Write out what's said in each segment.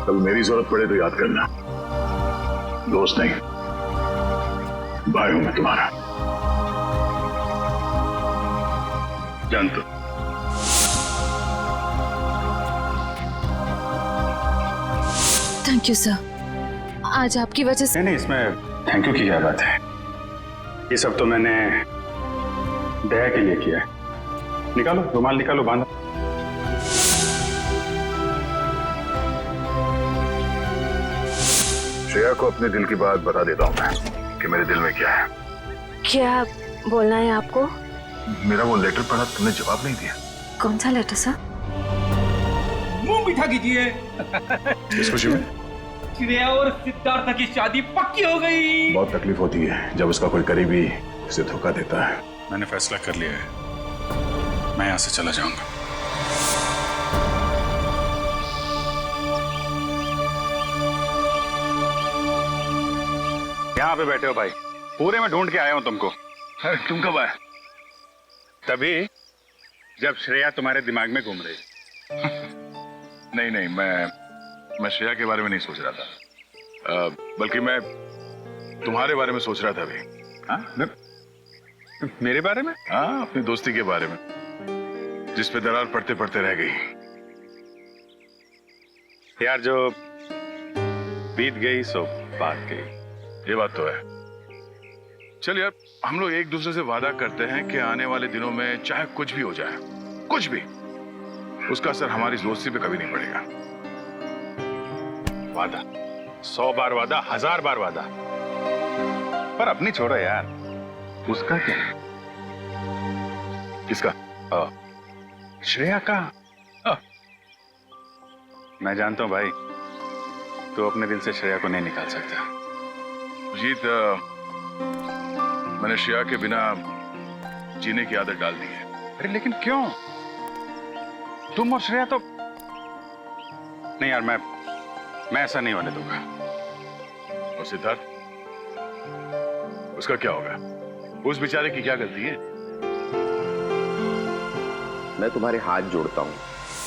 कल मेरी जरूरत पड़े तो याद करना। दोस्त नहीं, भाई हूं मैं तुम्हारा। जानते हो थैंक यू सर, आज आपकी वजह से। नहीं, इसमें थैंक यू की क्या बात है। ये सब तो मैंने दया के लिए किया है। निकालो रुमाल, निकालो, बांधो। श्रेया को अपने दिल की बात बता देता हूं मैं कि मेरे दिल में क्या है। क्या बोलना है आपको? मेरा वो लेटर पढ़ा, तुमने जवाब नहीं दिया। कौन सा लेटर सर? मुंह मीठा कीजिए। इस खुशी में श्रेया और सिद्धार्थ की शादी पक्की हो गई। बहुत तकलीफ होती है जब उसका कोई करीबी उसे धोखा देता है। मैंने फैसला कर लिया है, मैं यहां से चला जाऊंगा। यहाँ पे बैठे हो भाई, पूरे में ढूंढ के आया हूं तुमको। अरे तुम कब आए? तभी जब श्रेया तुम्हारे दिमाग में घूम रही। नहीं नहीं, मैं श्रेया के बारे में नहीं सोच रहा था, बल्कि मैं तुम्हारे बारे में सोच रहा था अभी। हाँ? मेरे बारे में? हाँ, अपनी दोस्ती के बारे में, जिस पे दरार पड़ते पड़ते रह गई। यार जो बीत गई सो बात गई, ये बात तो है। चल यार, हम लोग एक दूसरे से वादा करते हैं कि आने वाले दिनों में चाहे कुछ भी हो जाए, कुछ भी, उसका असर हमारी दोस्ती पे कभी नहीं पड़ेगा। वादा 100 बार वादा, 1000 बार वादा, पर अपनी छोड़ो यार, उसका क्या है? किसका? श्रेया का। मैं जानता हूं भाई, तू अपने दिल से श्रेया को नहीं निकाल सकता। जीत, मैंने श्रेया के बिना जीने की आदत डाल दी है। अरे लेकिन क्यों? तुम और श्रेया तो नहीं यार, मैं ऐसा नहीं होने दूंगा। और सिद्धार्थ, उसका क्या होगा? उस बेचारे की क्या गलती है? मैं तुम्हारे हाथ जोड़ता हूँ,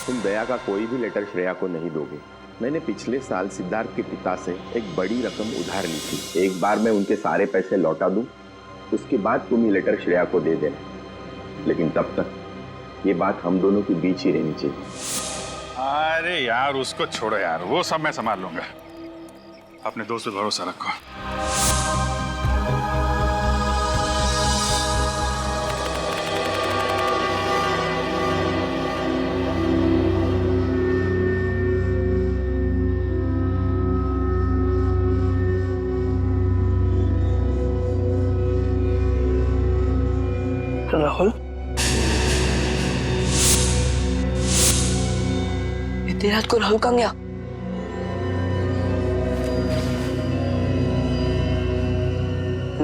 तुम दया का कोई भी लेटर श्रेया को नहीं दोगे। मैंने पिछले साल सिद्धार्थ के पिता से एक बड़ी रकम उधार ली थी। एक बार मैं उनके सारे पैसे लौटा दूं, उसके बाद तुम ये लेटर श्रेया को दे देना। लेकिन तब तक ये बात हम दोनों के बीच ही रहनी चाहिए। अरे यार उसको छोड़ो यार, वो सब मैं संभाल लूंगा। अपने दोस्त पे भरोसा रखो। राहुल, इतनी रात को राहुल कहाँ गया?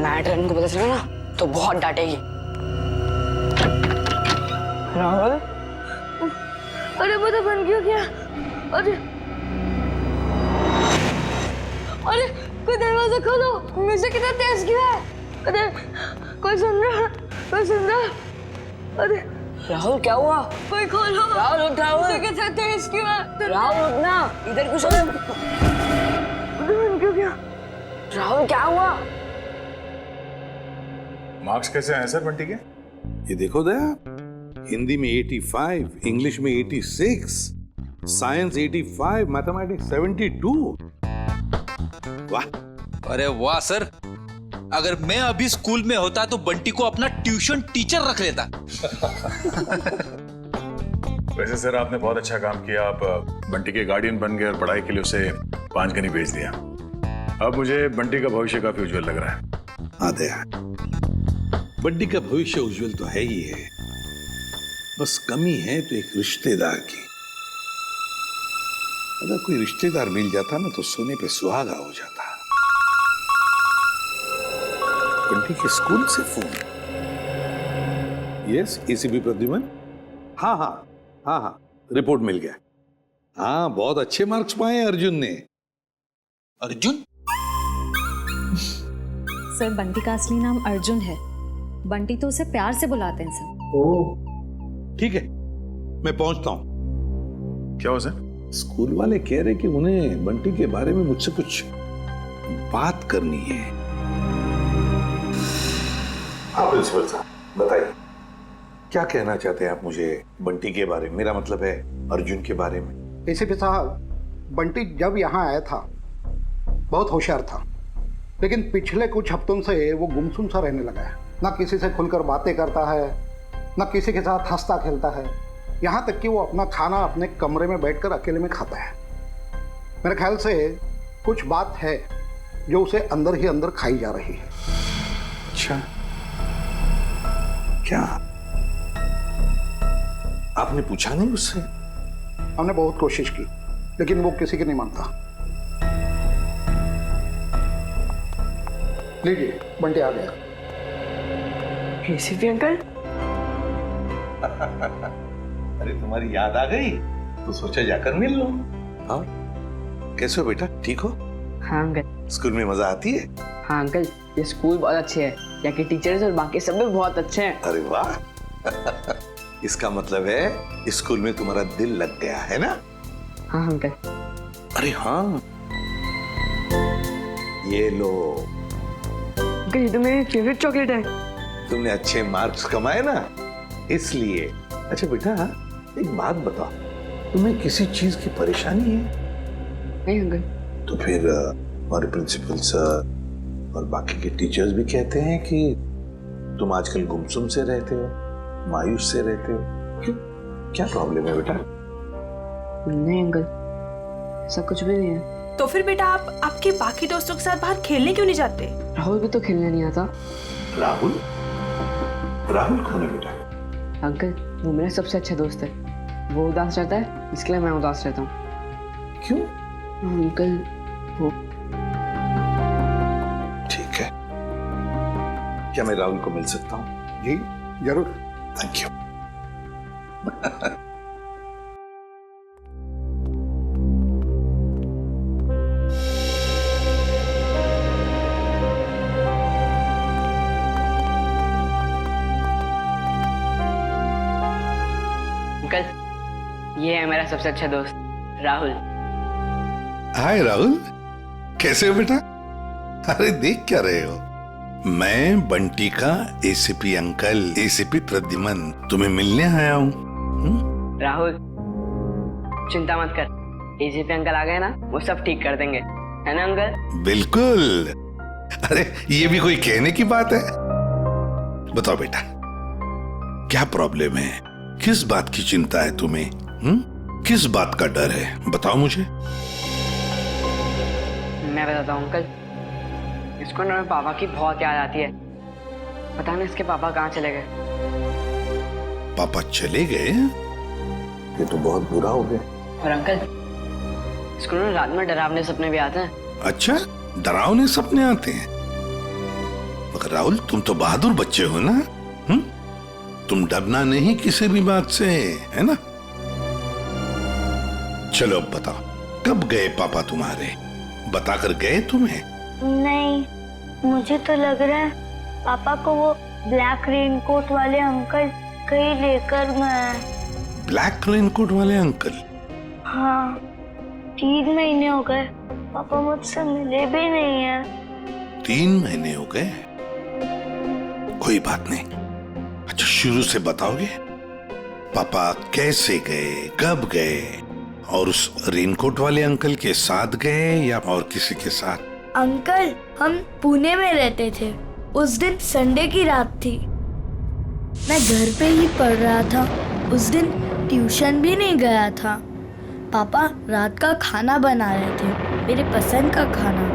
मैडम को पता चला ना तो बहुत डांटेगी। राहुल, अरे वो तो बन क्यों गया? अरे अरे कोई दरवाजा खोलो, म्यूजिक कितना तेज क्यों है? अरे कोई सुन रहा? कोई सुन रहा? अरे राहुल क्या हुआ? कोई खोलो। राहुल उठ, राहुल। म्यूजिक कितना तेज क्यों है? राहुल उठना, इधर कुछ बन क्यों गया? राहुल क्या हुआ? मार्क्स कैसे आए सर बंटी के? ये देखो दया, हिंदी में 85, इंग्लिश में 86, साइंस 85, मैथमेटिक्स 72। वाह! अरे वाह सर, अगर मैं अभी स्कूल में होता तो बंटी को अपना ट्यूशन टीचर रख लेता। वैसे सर आपने बहुत अच्छा काम किया, आप बंटी के गार्डियन बन गए और पढ़ाई के लिए उसे 5 गनी भेज दिया। अब मुझे बंटी का भविष्य काफी उज्जवल लग रहा है। हाँ दया, बंटी का भविष्य उज्जवल तो है ही है, बस कमी है तो एक रिश्तेदार की। अगर कोई रिश्तेदार मिल जाता ना तो सोने पे सुहागा हो जाता। बंटी के स्कूल से फोन। Yes, ACP Pradyuman. हाँ हाँ हाँ हाँ, रिपोर्ट मिल गया। हाँ, बहुत अच्छे मार्क्स पाए अर्जुन ने। अर्जुन? सर बंटी का असली नाम अर्जुन है, बंटी तो उसे प्यार से बुलाते हैं सर। ओह ठीक है, मैं पहुंचता हूं। क्या हो सर? स्कूल वाले कह रहे कि उन्हें बंटी के बारे में मुझसे कुछ बात करनी है। हाँ प्रिंसिपल साहब बताइए, क्या कहना चाहते हैं आप मुझे बंटी के बारे में? मेरा मतलब है अर्जुन के बारे में। एसीपी साहब, बंटी जब यहाँ आया था बहुत होशियार था, लेकिन पिछले कुछ हफ्तों से वो गुमसुम सा रहने लगा है। ना किसी से खुलकर बातें करता है, ना किसी के साथ हंसता खेलता है, यहाँ तक कि वो अपना खाना अपने कमरे में बैठकर अकेले में खाता है। मेरे ख्याल से कुछ बात है जो उसे अंदर ही अंदर खाई जा रही है। अच्छा, क्या आपने पूछा नहीं उससे? हमने बहुत कोशिश की, लेकिन वो किसी की नहीं मानता। लीजिए, बंटी आ गया। एसीपी अंकल, अरे तुम्हारी याद आ गई तो सोचा जाकर मिल लो। हाँ, कैसे हो बेटा, ठीक हो? हाँ अंकल। स्कूल में मजा आती है? हाँ अंकल, ये स्कूल बहुत अच्छे है, यहाँ के टीचर्स और बाकी सब भी बहुत अच्छे हैं। अरे वाह इसका मतलब है स्कूल में तुम्हारा दिल लग गया है ना? हाँ अंकल। अरे हाँ, ये लो। अंकल ये तो मेरी फेवरेट चॉकलेट है। तुमने अच्छे मार्क्स कमाए ना, इसलिए। अच्छा बेटा, एक बात बताओ, तुम्हें किसी चीज की परेशानी है? नहीं अंकल। तो फिर हमारे प्रिंसिपल सर और बाकी के टीचर्स भी कहते हैं कि तुम आजकल गुमसुम से रहते हो, मायूस से रहते हो। क्यों, क्या प्रॉब्लम है बेटा? नहीं अंकल, ऐसा कुछ भी नहीं है। तो फिर बेटा आप आपके बाकी दोस्तों के साथ बाहर खेलने क्यों नहीं जाते? राहुल भी तो खेलने नहीं आता। राहुल? राहुल कौन है बेटा? अंकल वो मेरा सबसे अच्छा दोस्त है, वो उदास रहता है इसके लिए मैं उदास रहता हूँ। क्यों? अंकल वो। ठीक है, क्या मैं राहुल को मिल सकता हूँ? जी जरूर। Thank you. अंकल ये है मेरा सबसे अच्छा दोस्त राहुल। हाय राहुल, कैसे हो बेटा? अरे देख क्या रहे हो? मैं बंटी का एसीपी अंकल, एसीपी प्रद्युमन तुम्हें मिलने आया हूँ। राहुल चिंता मत कर, एसीपी अंकल आ गए ना, वो सब ठीक कर देंगे, है ना अंकल? बिल्कुल। अरे ये भी कोई कहने की बात है? बताओ बेटा, क्या प्रॉब्लम है? किस बात की चिंता है तुम्हें? किस बात का डर है? बताओ मुझे। मैं बताता हूँ अंकल, इसको ना मेरे पापा की बहुत याद आती है। पता नहीं इसके पापा कहाँ चले गए। पापा चले गए? ये तो बहुत बुरा हो गया। और अंकल इसको ना रात में डरावने सपने भी आते हैं। अच्छा, डरावने सपने आते हैं? मगर राहुल तुम तो बहादुर बच्चे हो ना? तुम डरना नहीं किसी भी बात से, है ना? चलो अब बताओ, कब गए पापा तुम्हारे? बताकर गए तुम्हें? नहीं, मुझे तो लग रहा है पापा को वो ब्लैक रेनकोट वाले अंकल कहीं लेकर गए। ब्लैक रेनकोट वाले अंकल? हाँ, 3 महीने हो गए पापा मुझसे मिले भी नहीं है। 3 महीने हो गए? कोई बात नहीं। अच्छा शुरू से बताओगे, पापा कैसे गए, कब गए, और उस रेनकोट वाले अंकल के साथ गए या और किसी के साथ? अंकल हम पुणे में रहते थे, उस दिन संडे की रात थी, मैं घर पे ही पढ़ रहा था, उस दिन ट्यूशन भी नहीं गया था। पापा रात का खाना बना रहे थे, मेरे पसंद का खाना।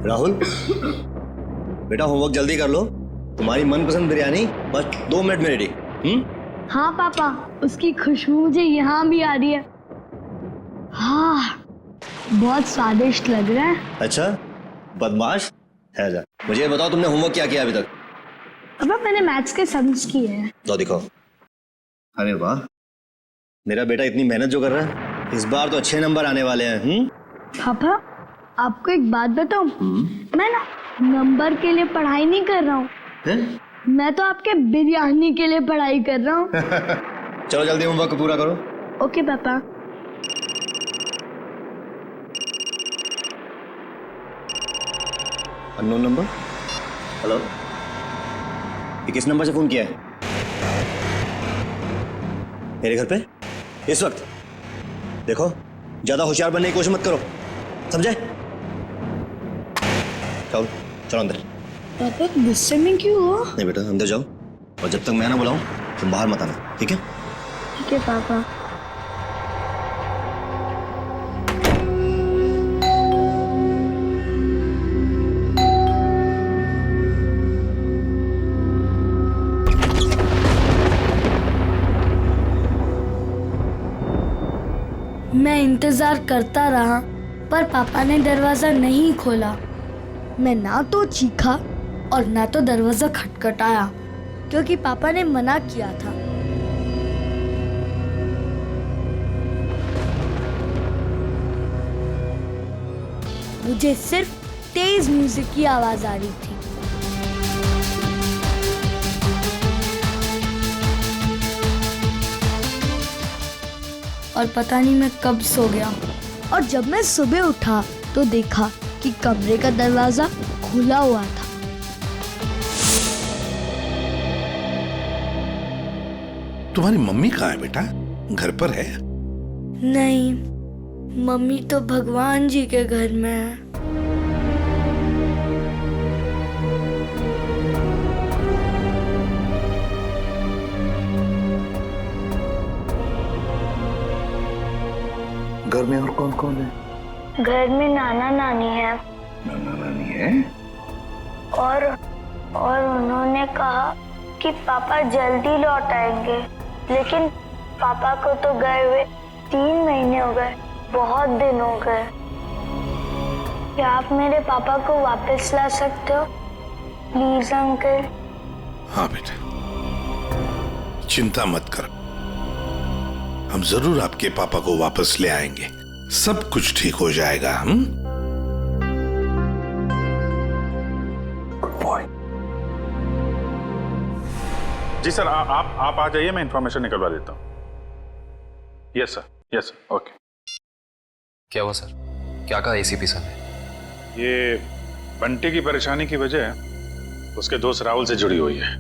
राहुल बेटा होमवर्क जल्दी कर लो, तुम्हारी मनपसंद बिरयानी बस 2 मिनट में रेडी। हाँ पापा, उसकी खुशबू मुझे यहाँ भी आ रही है। हाँ बहुत स्वादिष्ट लग रहा है। अच्छा बदमाश है जा, मुझे बताओ तुमने होमवर्क क्या किया अभी तक? पापा मैंने मैथ्स के सम्स किए हैं। तो दिखाओ। अरे वाह, मेरा बेटा इतनी मेहनत जो कर रहा है, इस बार तो अच्छे नंबर आने वाले हैं। पापा आपको एक बात बताऊं, मैं ना नंबर के लिए पढ़ाई नहीं कर रहा हूँ, मैं तो आपके बिरयानी के लिए पढ़ाई कर रहा हूँ। चलो जल्दी होमवर्क पूरा करो। ओके पापा। Unknown number. हेलो, ये किस नंबर से फोन किया है? मेरे घर पे इस वक्त? देखो, ज्यादा होशियार बनने की कोशिश मत करो, समझे? चलो चलो अंदर। पापा गुस्से में क्यों हो? नहीं बेटा, अंदर जाओ, और जब तक मैं ना बुलाऊं तुम बाहर मत आना, ठीक है? ठीक है पापा। मैं इंतजार करता रहा, पर पापा ने दरवाजा नहीं खोला। मैं ना तो चीखा और ना तो दरवाजा खटखटाया, क्योंकि पापा ने मना किया था। मुझे सिर्फ तेज म्यूजिक की आवाज आ रही थी। और पता नहीं मैं कब सो गया, और जब मैं सुबह उठा तो देखा कि कमरे का दरवाजा खुला हुआ था। तुम्हारी मम्मी कहाँ है बेटा? घर पर है? नहीं, मम्मी तो भगवान जी के घर में है। घर में और कौन कौन है? घर में नाना नानी है। नाना नानी है? और उन्होंने कहा कि पापा जल्दी लौट आएंगे, लेकिन पापा को तो गए हुए 3 महीने हो गए, बहुत दिन हो गए। क्या आप मेरे पापा को वापस ला सकते हो प्लीज अंकल? हाँ बेटा, चिंता मत करो, हम जरूर आपके पापा को वापस ले आएंगे, सब कुछ ठीक हो जाएगा। हम गुड बॉय। जी सर, आप आ जाइए, मैं इंफॉर्मेशन निकलवा देता हूँ। Yes sir, okay. क्या हुआ सर? क्या कहा एसीपी सर ने? ये बंटी की परेशानी की वजह उसके दोस्त राहुल से जुड़ी हुई है।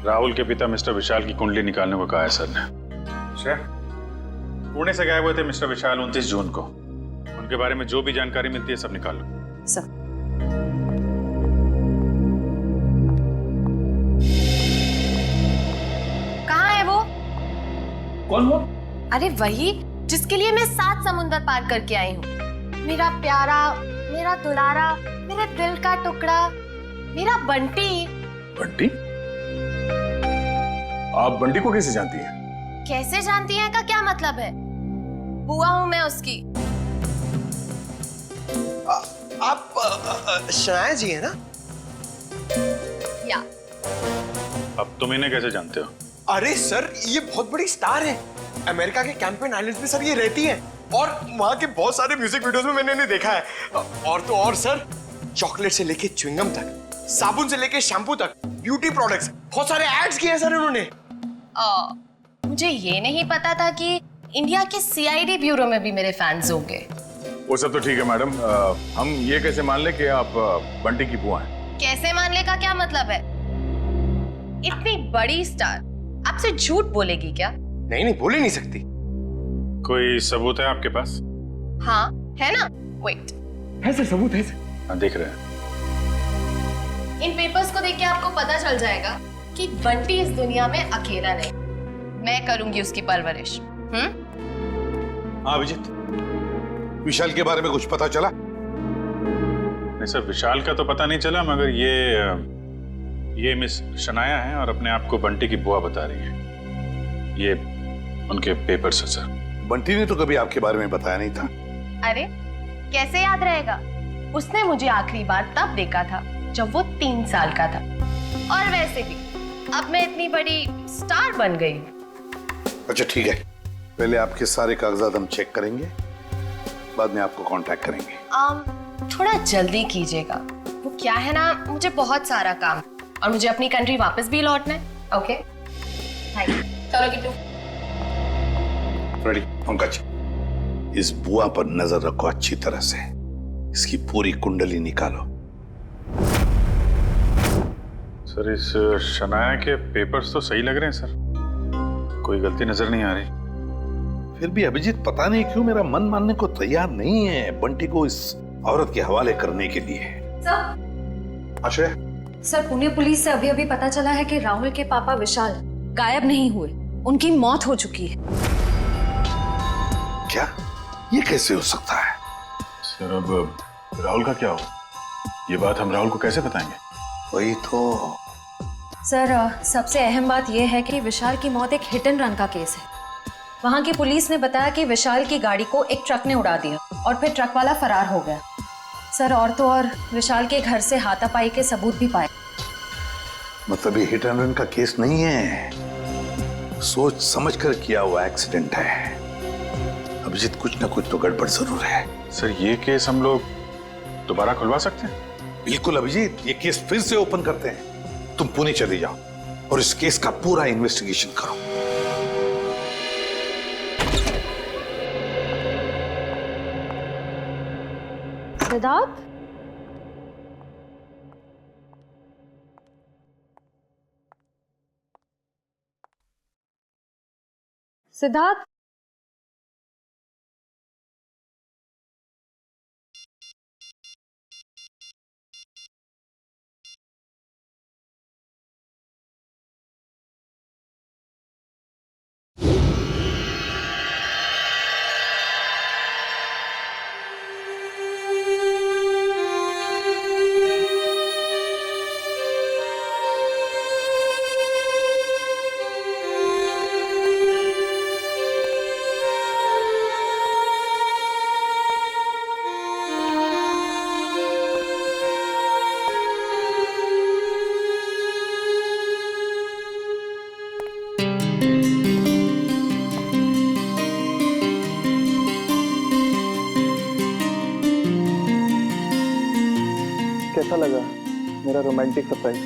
राहुल के पिता मिस्टर विशाल की कुंडली निकालने को कहा है सर ने। पुणे से गायब हुए थे मिस्टर विशाल 29 जून को। उनके बारे में जो भी जानकारी मिलती है सब निकाल लो। सर, कहाँ है वो? कौन वो? अरे वही जिसके लिए मैं 7 समुंदर पार करके आई हूँ। मेरा प्यारा, मेरा दुलारा, मेरे दिल का टुकड़ा, मेरा बंटी। बंटी? आप बंटी को कैसे जानती हैं? कैसे जानती है का क्या मतलब है? बुआ हूँ मैं उसकी। आप शनाया जी है ना? या। अब तुम इन्हें कैसे जानते हो? अरे सर, ये बहुत बड़ी स्टार है। अमेरिका के कैंपेन आइलैंड्स में सर ये रहती है, और वहाँ के बहुत सारे म्यूजिक वीडियोस में मैंने इन्हें देखा है। और तो और सर, चॉकलेट से लेके च्युइंगम तक, साबुन से लेके शैम्पू तक, ब्यूटी प्रोडक्ट्स, बहुत सारे एड्स किए हैं सर इन्होंने। मुझे ये नहीं पता था कि इंडिया के सीआईडी ब्यूरो में भी मेरे फैंस होंगे। वो सब तो ठीक है मैडम, हम ये कैसे मान ले कि आप बंटी की बुआ हैं? कैसे मानने का क्या मतलब है? इतनी बड़ी स्टार आपसे झूठ बोलेगी क्या? नहीं, बोल ही नहीं सकती। कोई सबूत है आपके पास? हाँ है ना, वेट। है सर, सबूत है सर। हाँ, देख रहे हैं। इन पेपर्स को देख के आपको पता चल जाएगा कि बंटी इस दुनिया में अकेला नहीं, मैं करूंगी उसकी परवरिश। हाँ अभिजीत, विशाल के बारे में कुछ पता चला? नहीं सर, विशाल का तो पता नहीं चला, मगर ये मिस शनाया है और अपने आप को बंटी की बुआ बता रही है। ये उनके पेपर्स है सर। बंटी ने तो कभी आपके बारे में बताया नहीं था। अरे कैसे याद रहेगा? उसने मुझे आखिरी बार तब देखा था जब वो 3 साल का था। और वैसे भी अब मैं इतनी बड़ी स्टार बन गई। अच्छा ठीक है, पहले आपके सारे कागजात हम चेक करेंगे, बाद में आपको कांटेक्ट करेंगे। थोड़ा जल्दी कीजिएगा, वो क्या है ना, मुझे बहुत सारा काम और मुझे अपनी कंट्री वापस भी लौटना है। Okay, thank you. चलो किट्टू। रेडी पंकज, इस बुआ पर नजर रखो अच्छी तरह से, इसकी पूरी कुंडली निकालो। सर इस शनाया के पेपर्स तो सही लग रहे हैं सर, कोई गलती नजर नहीं आ रही। फिर भी अभिजीत पता नहीं क्यों मेरा मन मानने को तैयार नहीं है बंटी को इस औरत के हवाले करने के लिए। सर, आश्रय, सर पुणे पुलिस से अभी अभी पता चला है कि राहुल के पापा विशाल गायब नहीं हुए, उनकी मौत हो चुकी है। क्या? ये कैसे हो सकता है? सर अब राहुल का क्या हो, ये बात हम राहुल को कैसे बताएंगे? वही तो। सर सबसे अहम बात यह है कि विशाल की मौत एक हिट एंड रन का केस है। वहां की पुलिस ने बताया कि विशाल की गाड़ी को एक ट्रक ने उड़ा दिया और फिर ट्रक वाला फरार हो गया। सर और तो और विशाल के घर से हाथापाई के सबूत भी पाए। मतलब ये हिट एंड रन का केस नहीं है, सोच समझ कर किया हुआ एक्सीडेंट है। अभिजीत कुछ ना कुछ तो गड़बड़ जरूर है। सर ये केस हम लोग दोबारा खुलवा सकते हैं? बिल्कुल अभिजीत, ये केस फिर से ओपन करते हैं। तुम पुणे चले जाओ और इस केस का पूरा इन्वेस्टिगेशन करो। सिद्धार्थ, सिद्धार्थ, कैसा लगा मेरा रोमांटिक सरप्राइज?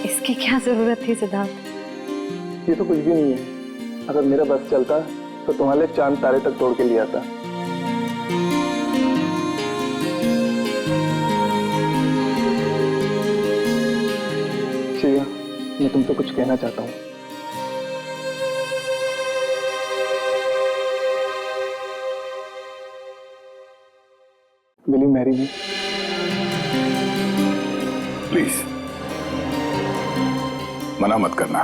इसकी क्या जरूरत थी सिद्धार्थ? ये तो कुछ भी नहीं है। अगर मेरा बस चलता तो तुम्हारे लिए चांद तारे तक तोड़ के लिया था। श्रेया, मैं तुमसे कुछ कहना चाहता हूँ। Will you marry me? Please मना मत करना,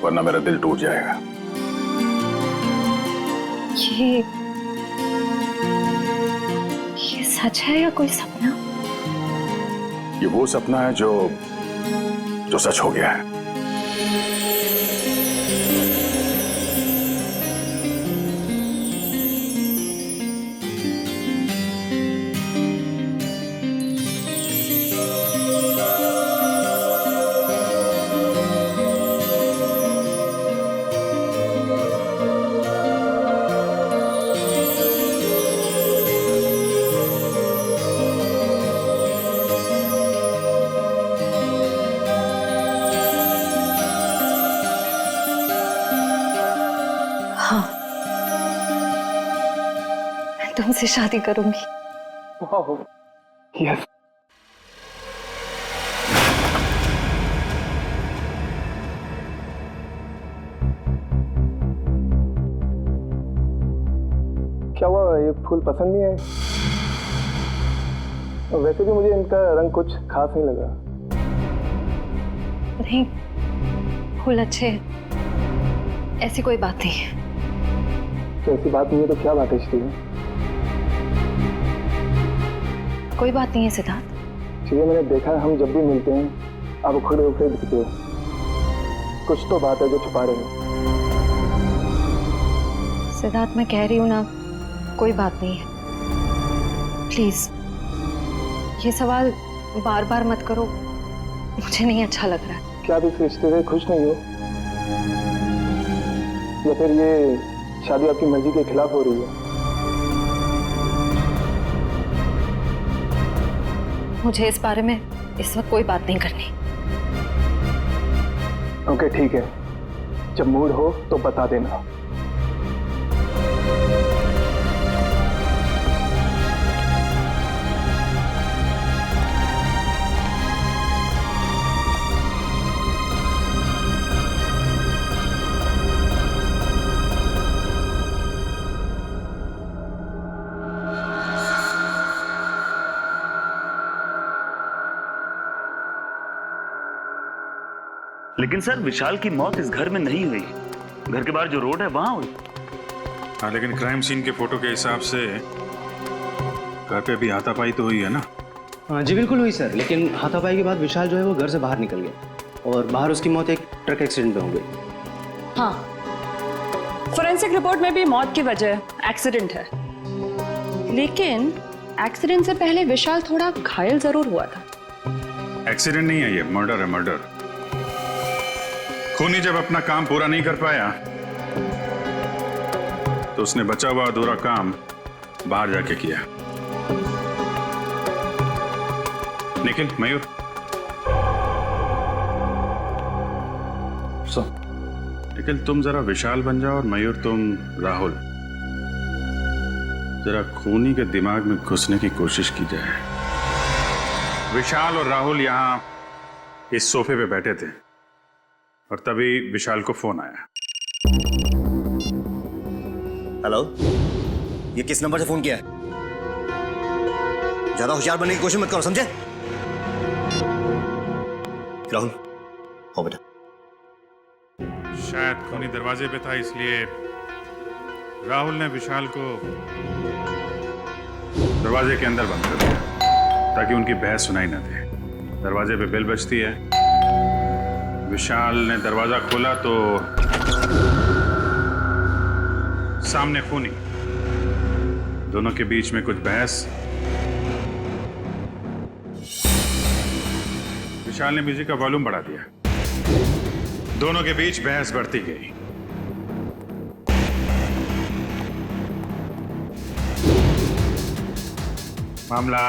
वरना मेरा दिल टूट जाएगा। ये सच है या कोई सपना? ये वो सपना है जो सच हो गया है। तुमसे शादी करूंगी। यस। क्या हुआ, ये फूल पसंद नहीं आए? वैसे भी मुझे इनका रंग कुछ खास नहीं लगा। नहीं, फूल अच्छे हैं, ऐसी कोई बात नहीं है। तो ऐसी बात नहीं है तो क्या बात है श्री? कोई बात नहीं है सिद्धार्थ। श्री, मैंने देखा है हम जब भी मिलते हैं आप उखड़े उखड़े दिखते हो। कुछ तो बात है जो छुपा रहे हो। सिद्धार्थ, मैं कह रही हूँ ना, कोई बात नहीं है। प्लीज ये सवाल बार बार मत करो, मुझे नहीं अच्छा लग रहा है। क्या आप इस रिश्ते से खुश नहीं हो, या फिर ये शादी आपकी मर्जी के खिलाफ हो रही है? मुझे इस बारे में इस वक्त कोई बात नहीं करनी। ओके ठीक है, जब मूड हो तो बता देना। लेकिन सर, विशाल की मौत इस घर में नहीं हुई, घर के बाहर जो रोड है वहां हुई। हाँ, लेकिन क्राइम सीन के फोटो के हिसाब से घर पे भी हाथापाई तो हुई है ना? हाँ जी बिल्कुल हुई सर, लेकिन हाथापाई के बाद विशाल जो है वो घर से बाहर निकल गया और बाहर उसकी मौत एक ट्रक एक्सीडेंट में हो गई। हाँ, फोरेंसिक रिपोर्ट में भी मौत की वजह एक्सीडेंट है, लेकिन एक्सीडेंट से पहले विशाल थोड़ा घायल जरूर हुआ था। एक्सीडेंट नहीं है, ये मर्डर है, मर्डर। खूनी जब अपना काम पूरा नहीं कर पाया तो उसने बचा हुआ अधूरा काम बाहर जाके किया। निखिल, मयूर, निखिल तुम जरा विशाल बन जाओ और मयूर तुम राहुल। जरा खूनी के दिमाग में घुसने की कोशिश की जाए। विशाल और राहुल यहां इस सोफे पे बैठे थे और तभी विशाल को फोन आया। हेलो, ये किस नंबर से फोन किया है? ज्यादा होशियार बनने की कोशिश मत करो, समझे? राहुल, हो बेटा। शायद खूनी दरवाजे पे था, इसलिए राहुल ने विशाल को दरवाजे के अंदर बंद कर दिया ताकि उनकी बहस सुनाई न दे। दरवाजे पे बेल बजती है, विशाल ने दरवाजा खोला तो सामने खूनी, दोनों के बीच में कुछ बहस। विशाल ने म्यूजिक का वॉल्यूम बढ़ा दिया, दोनों के बीच बहस बढ़ती गई। मामला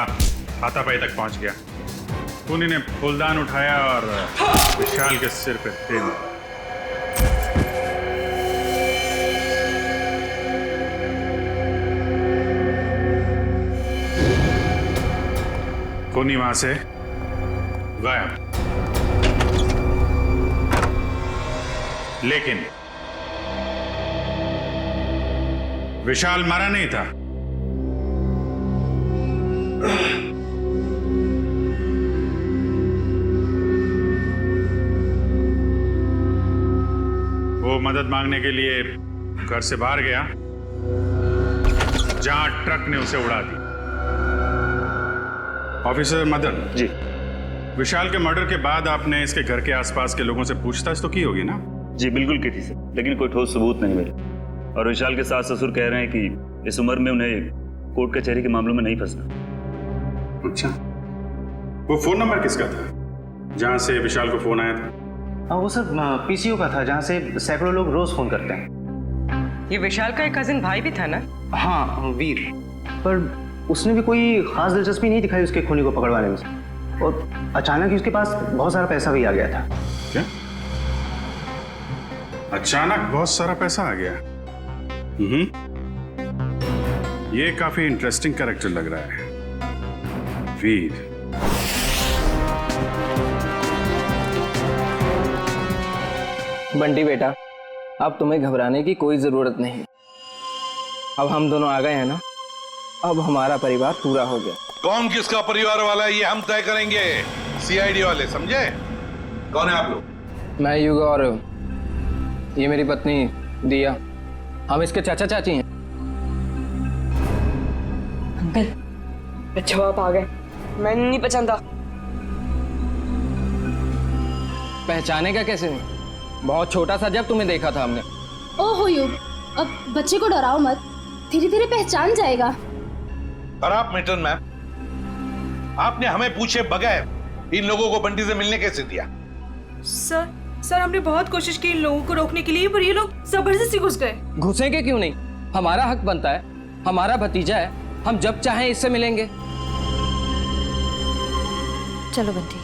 हाथापाई तक पहुंच गया। खूनी ने फूलदान उठाया और विशाल के सिर पे तेल मारा। खूनी वहां से गायब, लेकिन विशाल मारा नहीं था। वो मदद मांगने के लिए घर से बाहर गया जहां ट्रक ने उसे उड़ा दी। ऑफिसर मदन जी, विशाल के मर्डर के बाद आपने इसके घर के आसपास के लोगों से पूछताछ तो की होगी ना? जी बिल्कुल की थी सर, लेकिन कोई ठोस सबूत नहीं मिले। और विशाल के सास ससुर कह रहे हैं कि इस उम्र में उन्हें कोर्ट कचहरी के मामलों में नहीं फंसना। अच्छा, वो फोन नंबर किसका था जहां से विशाल को फोन आया था? हाँ, वो सर पीसीओ का था, जहाँ से सैकड़ों लोग रोज फोन करते हैं। ये विशाल का एक कजिन भाई भी था ना? हाँ, वीर। पर उसने भी कोई खास दिलचस्पी नहीं दिखाई उसके खूनी को पकड़वाने में, और अचानक ही उसके पास बहुत सारा पैसा भी आ गया था। क्या? अचानक बहुत सारा पैसा आ गया? ये काफी इंटरेस्टिंग कैरेक्टर लग रहा है, वीर। बंटी बेटा, अब तुम्हें घबराने की कोई जरूरत नहीं। अब हम दोनों आ गए हैं ना, अब हमारा परिवार पूरा हो गया। कौन किसका परिवार वाला है ये हम तय करेंगे, सीआईडी वाले, समझे? कौन है आप लोग? मैं युग और ये मेरी पत्नी दिया, हम इसके चाचा चाची हैं। अंकल, अच्छा आप आ गए, मैं नहीं पहचानता। पहचाने का कैसे नहीं, बहुत छोटा सा जब तुम्हें देखा था हमने। ओहो युग, अब बच्चे को डराओ मत, धीरे धीरे पहचान जाएगा। और आप मिल्टन मैम, आपने हमें पूछे बगैर इन लोगों को बंटी से मिलने कैसे दिया? सर हमने बहुत कोशिश की इन लोगों को रोकने के लिए, पर ये लोग जबरदस्ती घुस गए। घुसेंगे क्यों नहीं, हमारा हक बनता है, हमारा भतीजा है, हम जब चाहें इससे मिलेंगे। चलो बंटी।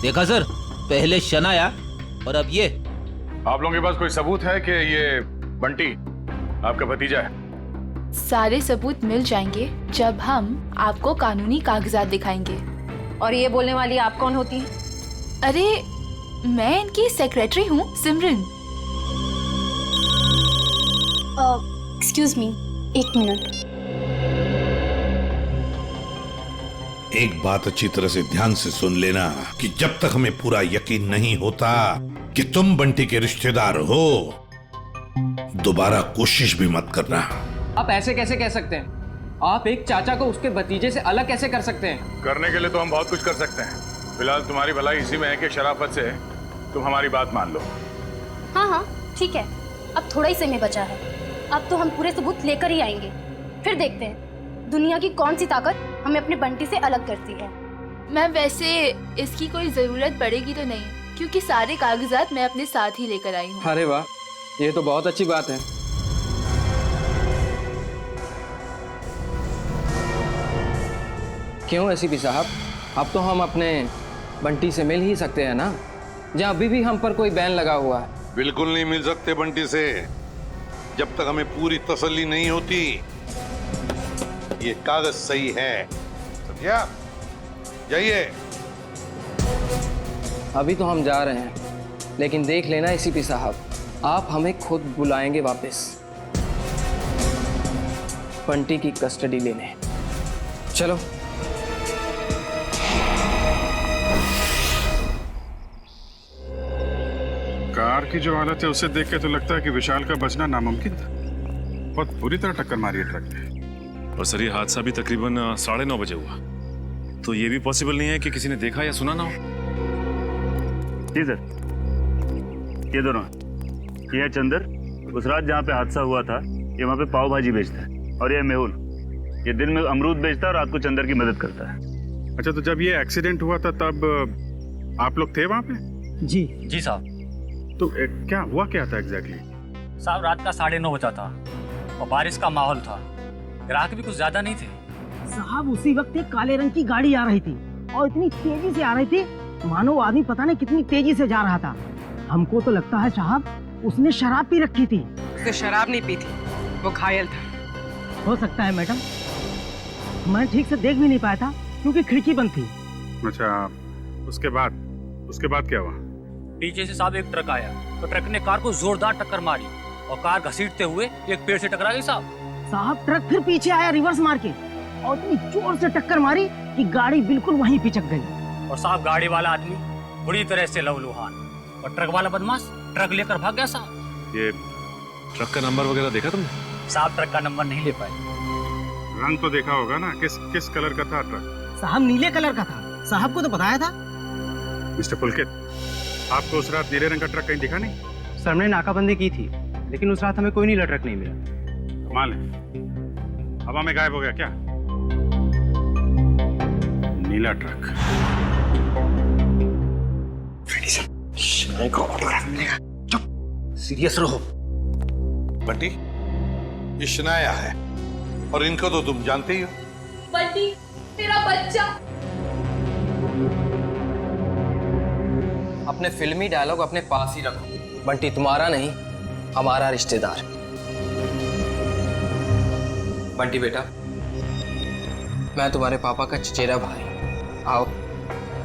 देखा सर, पहले शनाया और अब ये। आप लोगों के पास कोई सबूत है कि ये बंटी आपका भतीजा है? सारे सबूत मिल जाएंगे जब हम आपको कानूनी कागजात दिखाएंगे। और ये बोलने वाली आप कौन होती हैं? अरे मैं इनकी सेक्रेटरी हूँ, सिमरन। Excuse me, 1 minute. एक बात अच्छी तरह से ध्यान से सुन लेना कि जब तक हमें पूरा यकीन नहीं होता कि तुम बंटी के रिश्तेदार हो, दोबारा कोशिश भी मत करना। आप ऐसे कैसे कह सकते हैं? आप एक चाचा को उसके भतीजे से अलग कैसे कर सकते हैं? करने के लिए तो हम बहुत कुछ कर सकते हैं। फिलहाल तुम्हारी भलाई इसी में है कि शराफत से तुम हमारी बात मान लो। हाँ हाँ ठीक है, अब थोड़ा ही समय बचा है। अब तो हम पूरे सबूत लेकर ही आएंगे, फिर देखते हैं दुनिया की कौन सी ताकत हमें अपने बंटी से अलग करती है। मैम वैसे इसकी कोई जरूरत पड़ेगी तो नहीं, क्योंकि सारे कागजात मैं अपने साथ ही लेकर आई हूँ। अरे वाह, ये तो बहुत अच्छी बात है। क्यों एसीपी साहब, अब तो हम अपने बंटी से मिल ही सकते हैं ना, जहाँ अभी भी हम पर कोई बैन लगा हुआ है। बिल्कुल नहीं मिल सकते बंटी से, जब तक हमें पूरी तसल्ली नहीं होती ये कागज सही है। समझा? जाइए। अभी तो हम जा रहे हैं, लेकिन देख लेना एसीपी साहब, आप हमें खुद बुलाएंगे वापस बंटी की कस्टडी लेने। चलो। कार की जो हालत है उसे देख के तो लगता है कि विशाल का बचना नामुमकिन था। बहुत बुरी तरह टक्कर मारी है ट्रक ने। और सर ये हादसा भी तकरीबन 9:30 बजे हुआ, तो ये भी पॉसिबल नहीं है कि किसी ने देखा या सुना ना हो। जी सर, ये दोनों, ये है चंदर, उस रात जहाँ पे हादसा हुआ था ये वहाँ पे पाव भाजी बेचता है, और ये मेहुल, ये दिन में अमरूद बेचता है और रात को चंदर की मदद करता है। अच्छा, तो जब ये एक्सीडेंट हुआ था तब आप लोग थे वहाँ पे? जी साहब। तो क्या हुआ, क्या था एग्जैक्टली? साहब रात का 9:30 बजा था और बारिश का माहौल था, ग्राहक भी कुछ ज्यादा नहीं थे। साहब उसी वक्त एक काले रंग की गाड़ी आ रही थी और इतनी तेजी से आ रही थी मानो वो आदमी पता नहीं कितनी तेजी से जा रहा था। हमको तो लगता है साहब उसने शराब पी रखी थी। उसने शराब नहीं पी थी, वो घायल था। हो सकता है मैडम, मैं ठीक से देख भी नहीं पाया था क्योंकि खिड़की बंद थी। अच्छा, उसके बाद क्या हुआ? पीछे से साहब एक ट्रक आया, तो ट्रक ने कार को जोरदार टक्कर मारी और कार घसीटते हुए एक पेड़ से टकरा गई साहब ट्रक फिर पीछे आया रिवर्स मार के और इतनी जोर से टक्कर मारी कि गाड़ी बिल्कुल वहीं पिचक गई। और साहब गाड़ी वाला आदमी बुरी तरह से लहूलुहान और ट्रक वाला बदमाश ट्रक लेकर भाग गया साहब। ये ट्रक का नंबर वगैरह देखा तुमने? साहब ट्रक का नंबर नहीं ले पाए। रंग तो देखा होगा ना, किस कलर का था ट्रक? साहब नीले कलर का था, साहब को तो बताया था। मिस्टर पुलकित, आपको उस रात नीले रंग का ट्रक कहीं दिखा नहीं? सर हमने नाकाबंदी की थी, लेकिन उस रात हमें कोई नीला ट्रक नहीं मिला। कमाल है, हवा में गायब हो गया क्या नीला ट्रक? सीरियस रहो बंटी, ये शनाया है और इनको तो तुम जानते ही हो। बंटी तेरा बच्चा। अपने फिल्मी डायलॉग अपने पास ही रखो। बंटी तुम्हारा नहीं, हमारा रिश्तेदार। बंटी बेटा, मैं तुम्हारे पापा का चचेरा भाई। आओ,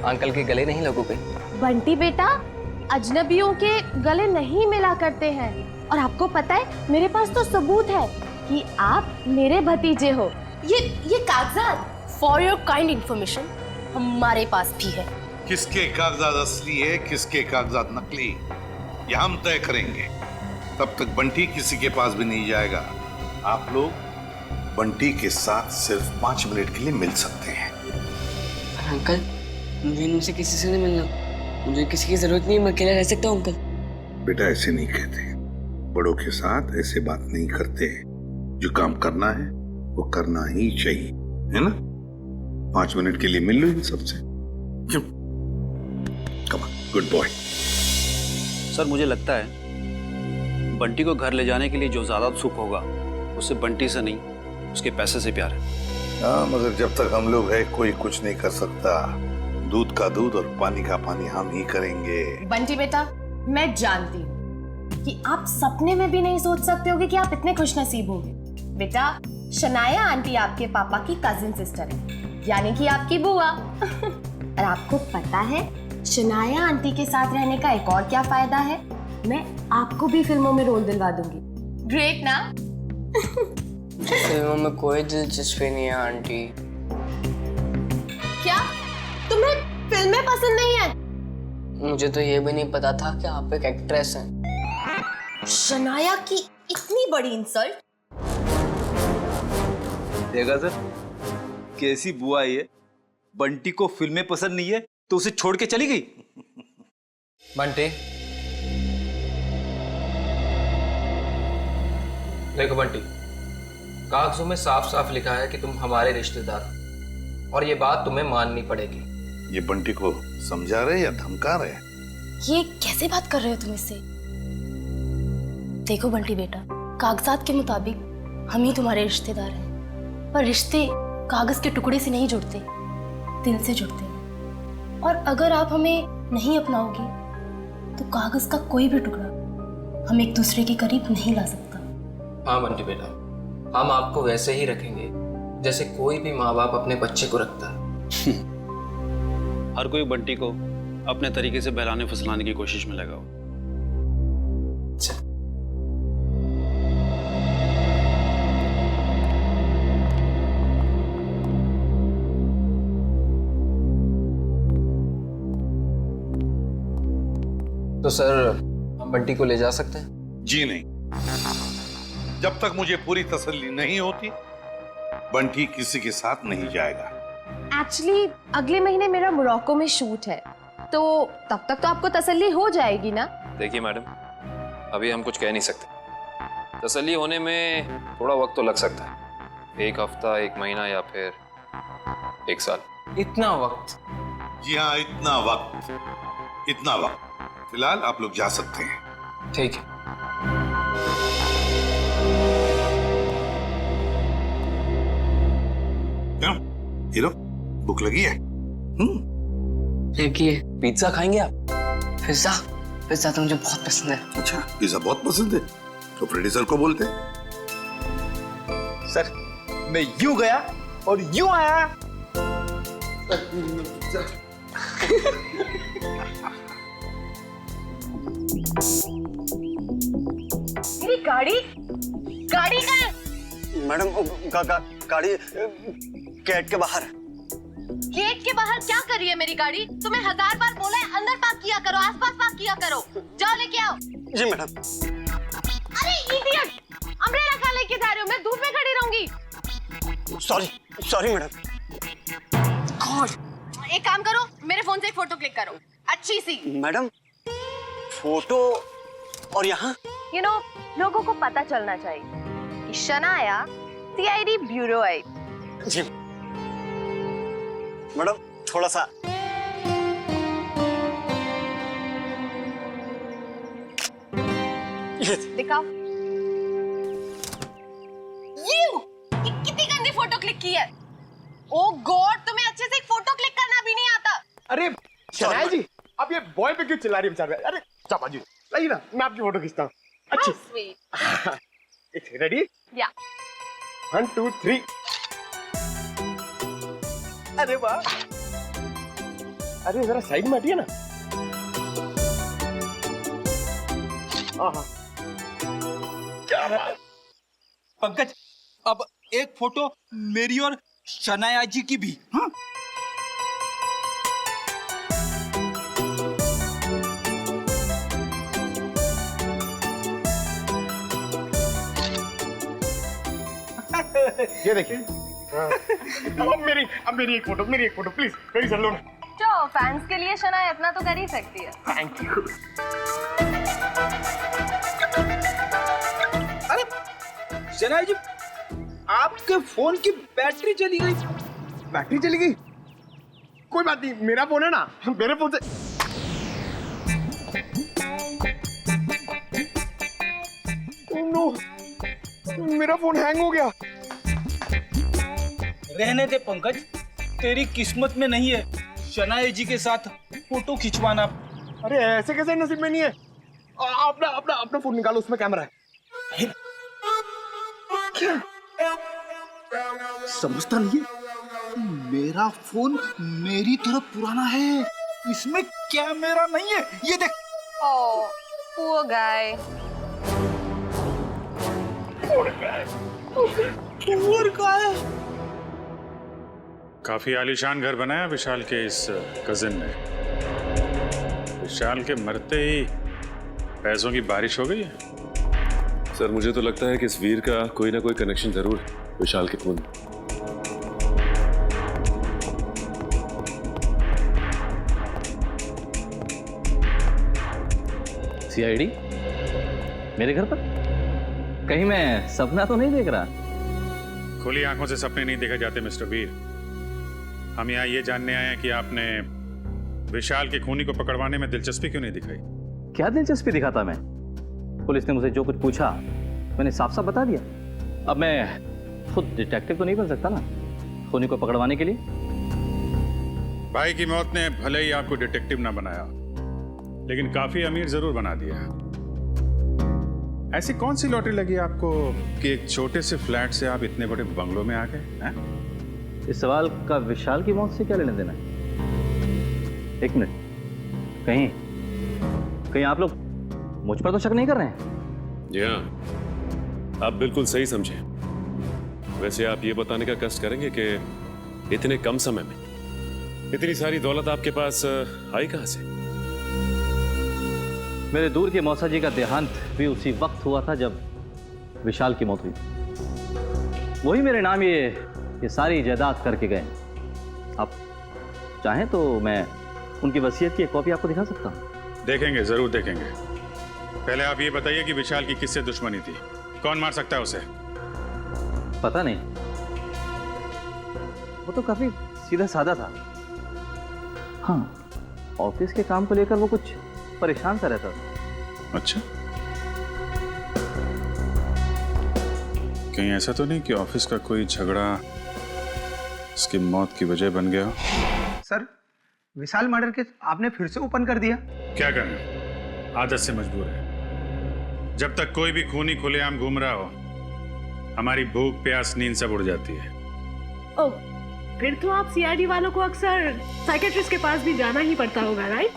अंकल के गले नहीं लगोगे? बंटी बेटा, अजनबियों के गले नहीं मिला करते हैं, और आपको पता है मेरे पास तो सबूत है कि आप मेरे भतीजे हो। ये कागजात फॉर योर काइंड इंफॉर्मेशन हमारे पास भी है। किसके कागजात असली है, किसके कागजात नकली, ये हम तय करेंगे। तब तक बंटी किसी के पास भी नहीं जाएगा। आप लोग बंटी के साथ सिर्फ 5 मिनट के लिए मिल सकते हैं। अंकल, मुझे इनसे किसी से नहीं मिलना, मुझे किसी की जरूरत नहीं, मैं अकेला रह सकता हूँ अंकल। बेटा ऐसे नहीं कहते, बड़ों के साथ ऐसे बात नहीं करते। जो काम करना है वो करना ही चाहिए, है ना? 5 मिनट के लिए मिल लो इन सबसे। Come on, good boy. Sir मुझे लगता है बंटी को घर ले जाने के लिए जो ज्यादा उत्सुक होगा उससे बंटी से नहीं उसके पैसे से प्यार है। हाँ, मगर जब तक हम लोग है कोई कुछ नहीं कर सकता। दूध का दूध और पानी का पानी हम ही करेंगे। बंटी बेटा, मैं जानती हूँ कि आप सपने में भी नहीं सोच सकते होगे कि आप इतने खुशनसीब होंगे। बेटा, शनाया आंटी आपके पापा की कजिन सिस्टर है, यानी कि आपकी बुआ। और आपको पता है शनाया आंटी के साथ रहने का एक और क्या फायदा है? मैं आपको भी फिल्मों में रोल दिलवा दूंगी। ग्रेट ना? फिल्मों में कोई दिलचस्पी नहीं है आंटी। क्या तुम्हें फिल्में पसंद नहीं है? मुझे तो ये भी नहीं पता था कि आप एक एक्ट्रेस हैं। शनाया की इतनी बड़ी इंसल्ट। देखा सर, कैसी बुआ है ये। बंटी को फिल्में पसंद नहीं है तो उसे छोड़ के चली गई। बंटी, देखो बंटी, कागजों में साफ साफ लिखा है कि तुम हमारे रिश्तेदार हो और ये बात तुम्हें माननी पड़ेगी। ये बंटी को समझा रहे या धमका रहे? ये कैसे बात कर रहे हो तुम इससे? देखो बंटी बेटा, कागजात के मुताबिक हम ही तुम्हारे रिश्तेदार हैं, पर रिश्ते कागज के टुकड़े से नहीं जुड़ते, दिल से जुड़ते हैं। और अगर आप हमें नहीं अपनाओगी तो कागज का कोई भी टुकड़ा हम एक दूसरे के करीब नहीं ला सकता। हाँ बंटी बेटा, हम आपको वैसे ही रखेंगे जैसे कोई भी माँ बाप अपने बच्चे को रखता है। हर कोई बंटी को अपने तरीके से बहलाने फुसलाने की कोशिश में लगा हो। तो सर, हम बंटी को ले जा सकते हैं? जी नहीं, जब तक मुझे पूरी तसल्ली नहीं होती बंटी किसी के साथ नहीं जाएगा। एक्चुअली अगले महीने मेरा मोरक्को में शूट है, तो तब तक तो आपको तसल्ली हो जाएगी ना? देखिए मैडम, अभी हम कुछ कह नहीं सकते। तसल्ली होने में थोड़ा वक्त तो लग सकता है, 1 हफ्ता, 1 महीना या फिर 1 साल। इतना वक्त? जी हाँ, इतना वक्त। फिलहाल आप लोग जा सकते हैं। ठीक है। क्यों हीरो, भूख लगी है? देखिए, पिज्जा खाएंगे आप? पिज्जा तो मुझे बहुत पसंद है। अच्छा, पिज्जा बहुत पसंद है तो प्रोड्यूसर को बोलते। सर, मैं यूं गया और यूं आया। मेरी गाड़ी कहाँ है? मैडम, गाड़ी गेट के बाहर। गेट के बाहर क्या कर रही है मेरी गाड़ी? तुम्हें 1000 बार बोला है अंदर पार्क किया करो, आसपास पार्क किया करो। जाओ लेके आओ। जी मैडम। अरे इडियट, अम्ब्रेला कहाँ लेके जा रहे हो? मैं धूप में खड़ी रहूंगी। Sorry madam. एक काम करो, मेरे फोन से एक फोटो क्लिक करो, अच्छी सी। मैडम, फोटो और यहाँ? लोगों को पता चलना चाहिए कि शनाया सीआईडी ब्यूरो है। जी मैडम, थोड़ा सा। दिखाओ। ये कितनी गंदी फोटो क्लिक की है। ओ गॉड, तुम्हें अच्छे से एक फोटो क्लिक करना भी नहीं आता। अरे शनाया जी, आप ये बॉय पे क्यों चिल्ला रही हैं बेचारे? अरे चापा जी, लाइए ना, मैं आपकी फोटो खींचता हूँ। अच्छी। रेडी? या। 1 2 3। अरे वाह, अरे जरा साइड में हटिए ना। क्या बात। पंकज, अब एक फोटो मेरी और शनाया जी की भी। हाँ? ये देखिए। अब मेरी एक फोटो प्लीज, मेरी कर लो ना। तो फैंस के लिए शनाया इतना तो कर ही सकती है। Thank you. अरे शनाया जी, आपके फोन की बैटरी चली गई। बैटरी चली गई? कोई बात नहीं, मेरा फोन है ना, मेरे फोन से। नो, मेरा फोन हैंग हो गया। रहने दे पंकज, तेरी किस्मत में नहीं है शनाया जी के साथ फोटो खिंचवाना। अरे ऐसे कैसे नसीब में नहीं है? अपना अपना अपना फोन निकालो, उसमें कैमरा है। क्या समझता नहीं है? मेरा फोन मेरी तरह पुराना है, इसमें कैमरा नहीं है। ये देख। ओह, poor guy. काफी आलीशान घर बनाया विशाल के इस कजिन ने। विशाल के मरते ही पैसों की बारिश हो गई है। सर मुझे तो लगता है कि इस वीर का कोई ना कोई कनेक्शन जरूर है विशाल के खून। सीआईडी मेरे घर पर? कहीं मैं सपना तो नहीं देख रहा? खुली आंखों से सपने नहीं देखे जाते मिस्टर वीर। हम यहाँ ये जानने आए हैं कि आपने विशाल के खूनी को पकड़वाने में दिलचस्पी क्यों नहीं दिखाई? क्या दिलचस्पी दिखाता मैं? पुलिस ने मुझे जो कुछ पूछा मैंने साफ साफ बता दिया। अब मैं खुद डिटेक्टिव तो नहीं बन सकता ना खूनी को पकड़वाने के लिए। भाई की मौत ने भले ही आपको डिटेक्टिव ना बनाया, लेकिन काफी अमीर जरूर बना दिया। ऐसी कौन सी लॉटरी लगी आपको कि एक छोटे से फ्लैट से आप इतने बड़े बंगलों में आ गए? इस सवाल का विशाल की मौत से क्या लेना देना है? एक मिनट, कहीं आप लोग मुझ पर तो शक नहीं कर रहे हैं? जी हाँ, आप बिल्कुल सही समझे। वैसे आप ये बताने का कष्ट करेंगे कि इतने कम समय में इतनी सारी दौलत आपके पास आई कहां से? मेरे दूर के मौसा जी का देहांत भी उसी वक्त हुआ था जब विशाल की मौत हुई। वही मेरे नाम ये सारी जायदाद करके गए। आप चाहें तो मैं उनकी वसीयत की एक कॉपी आपको दिखा सकता हूं। देखेंगे, जरूर देखेंगे। पहले आप ये बताइए कि विशाल की किससे दुश्मनी थी? कौन मार सकता है उसे? पता नहीं, वो तो काफी सीधा साधा था। हाँ, ऑफिस के काम को लेकर वो कुछ परेशान सा रहता था। अच्छा, कहीं ऐसा तो नहीं कि ऑफिस का कोई झगड़ा उसकी मौत की वजह बन गया? सर, विशाल मर्डर केस आपने फिर से ओपन कर दिया। क्या करें, आदत से मजबूर है। जब तक कोई भी खूनी खुलेआम घूम रहा हो, हमारी भूख प्यास नींद सब उड़ जाती है। ओह, फिर तो आप सीआईडी वालों को अक्सर साइकेट्रिस्ट के पास भी जाना ही पड़ता होगा, राइट?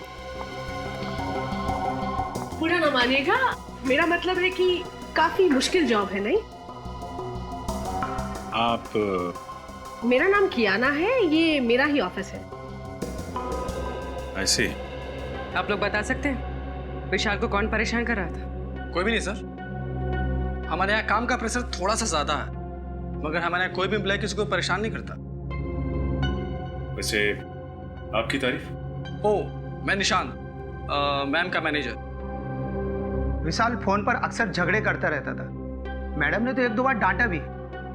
बुरा ना मानिएगा, मेरा मतलब है कि काफी मुश्किल जॉब है, नहीं? आप? मेरा नाम कियाना है, ये मेरा ही ऑफिस है। ऐसे आप लोग बता सकते हैं विशाल को कौन परेशान कर रहा था? कोई भी नहीं सर। हमारे यहाँ काम का प्रेशर थोड़ा सा ज्यादा है, मगर हमारे यहाँ कोई भी एम्प्लॉय किसी को परेशान नहीं करता। वैसे आपकी तारीफ? ओह, मैं निशान, मैम का मैनेजर। विशाल फोन पर अक्सर झगड़े करता रहता था। मैडम ने तो एक दो बार डांटा भी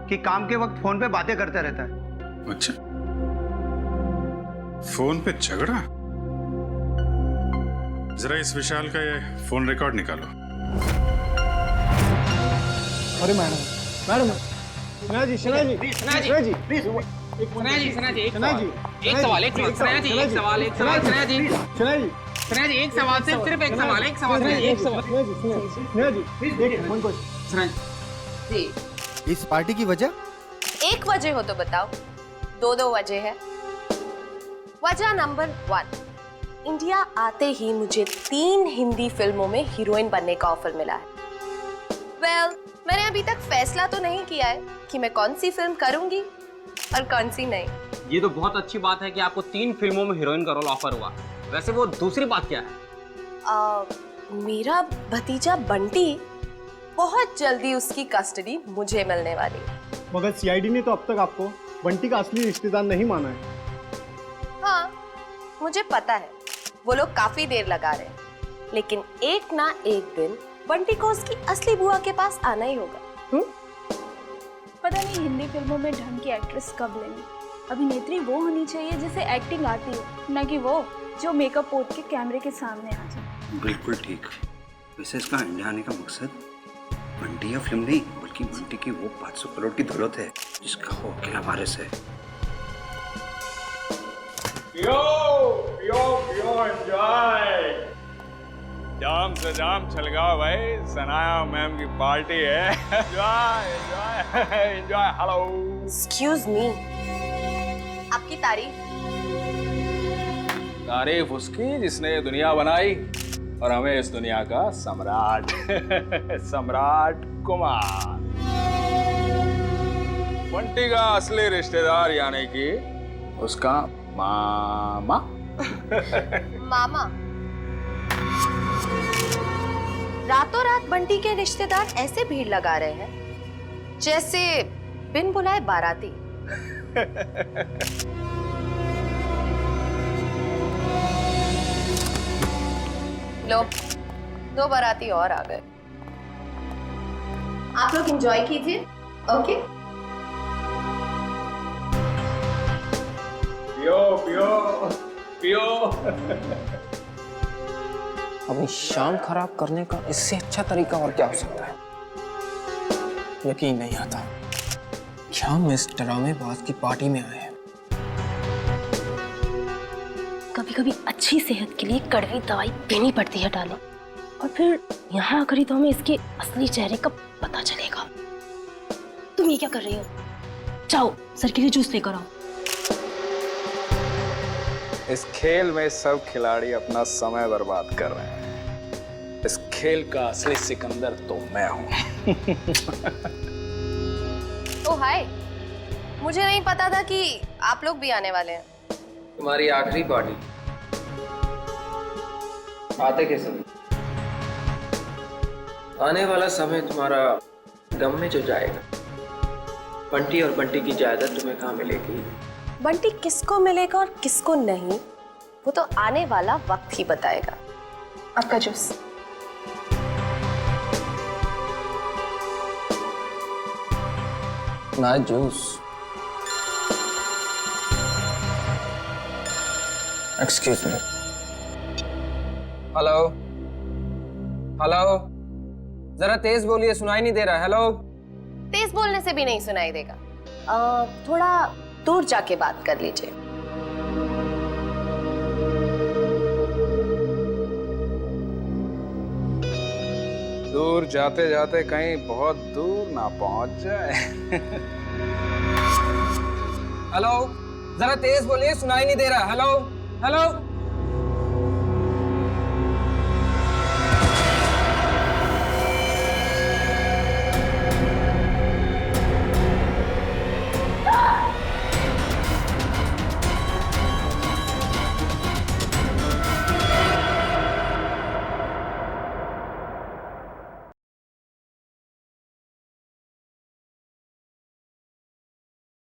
कि काम के वक्त फोन पे बातें करता रहता है। अच्छा, फोन पे झगड़ा? जरा इस विशाल का ये फोन रिकॉर्ड निकालो। अरे मैडम, सना जी, एक सवाल, एक सवाल। इस पार्टी की वजह? एक वजह हो तो बताओ। दो वजह है। वजह नंबर 1, इंडिया आते ही मुझे 3 हिंदी फिल्मों में हीरोइन बनने का ऑफर मिला है। मैंने अभी तक फैसला तो नहीं किया है कि मैं कौन सी फिल्म करूंगी और कौन सी नहीं। ये तो बहुत अच्छी बात है कि आपको 3 फिल्मों में हीरोइन का रोल ऑफर हुआ। वैसे वो दूसरी बात क्या है? मेरा भतीजा बंटी, बहुत जल्दी उसकी कस्टडी मुझे मिलने वाली है। मगर सीआईडी ने तो अब तक आपको बंटी का असली रिश्तेदार नहीं माना है। हाँ, मुझे पता है वो लोग काफी देर लगा रहे हैं, लेकिन एक ना एक दिन बंटी को उसकी असली बुआ के पास आना ही होगा। पता नहीं हिंदी फिल्मों में ढंग की एक्ट्रेस कब लेंगे। अभिनेत्री वो होनी चाहिए जिसे एक्टिंग आती हो, न कि वो जो मेकअप पोत के कैमरे के सामने आ जाए। बिल्कुल ठीक। वैसे इसका इंडिया आने का मकसद बंटी या फिल्म नहीं, बल्कि बंटी की वो 500 करोड़ की दौलत है जिसका वो अकेला वारिस है। पियो पियो पियो, एंजॉय। जाम से जाम छलगाओ भाई, सनाया मैम की पार्टी है। Enjoy enjoy enjoy. Hello. Excuse me, आपकी तारीफ उसकी जिसने ये दुनिया बनाई और हमें इस दुनिया का सम्राट सम्राट कुमार। बंटी का असली रिश्तेदार यानी कि उसका मामा। मामा? रातों रात बंटी के रिश्तेदार ऐसे भीड़ लगा रहे हैं जैसे बिन बुलाए बाराती। लो, 2 बाराती और आ गए। आप लोग एंजॉय कीजिए। ओके। पियो पियो पियो। अपनी शाम खराब करने का इससे अच्छा तरीका और क्या हो सकता है? यकीन नहीं आता कि हम इस ड्रामेबाज की पार्टी में आए हैं। कभी कभी अच्छी सेहत के लिए कड़वी दवाई देनी पड़ती है डालो, और फिर यहाँ आकर ही तो हमें इसके असली चेहरे का पता चलेगा। तुम ये क्या कर रही हो? जाओ सर के लिए जूस लेकर आओ। इस खेल में सब खिलाड़ी अपना समय बर्बाद कर रहे हैं। इस खेल का असली सिकंदर तो मैं हूं। ओह हाय, मुझे नहीं पता था कि आप लोग भी आने वाले हैं। तुम्हारी आखिरी पार्टी। आते कैसे? आने वाला समय तुम्हारा गम में जो जाएगा। बंटी और बंटी की जायदाद तुम्हें कहाँ मिलेगी? बंटी किसको मिलेगा और किसको नहीं, वो तो आने वाला वक्त ही बताएगा। आपका जूस। ना juice. Excuse me. Hello hello, जरा तेज बोलिए, सुनाई नहीं दे रहा। हेलो। तेज बोलने से भी नहीं सुनाई देगा। थोड़ा दूर जाके बात कर लीजिए। दूर जाते जाते कहीं बहुत दूर ना पहुंच जाए। हेलो, जरा तेज बोलिए, सुनाई नहीं दे रहा। Hello hello.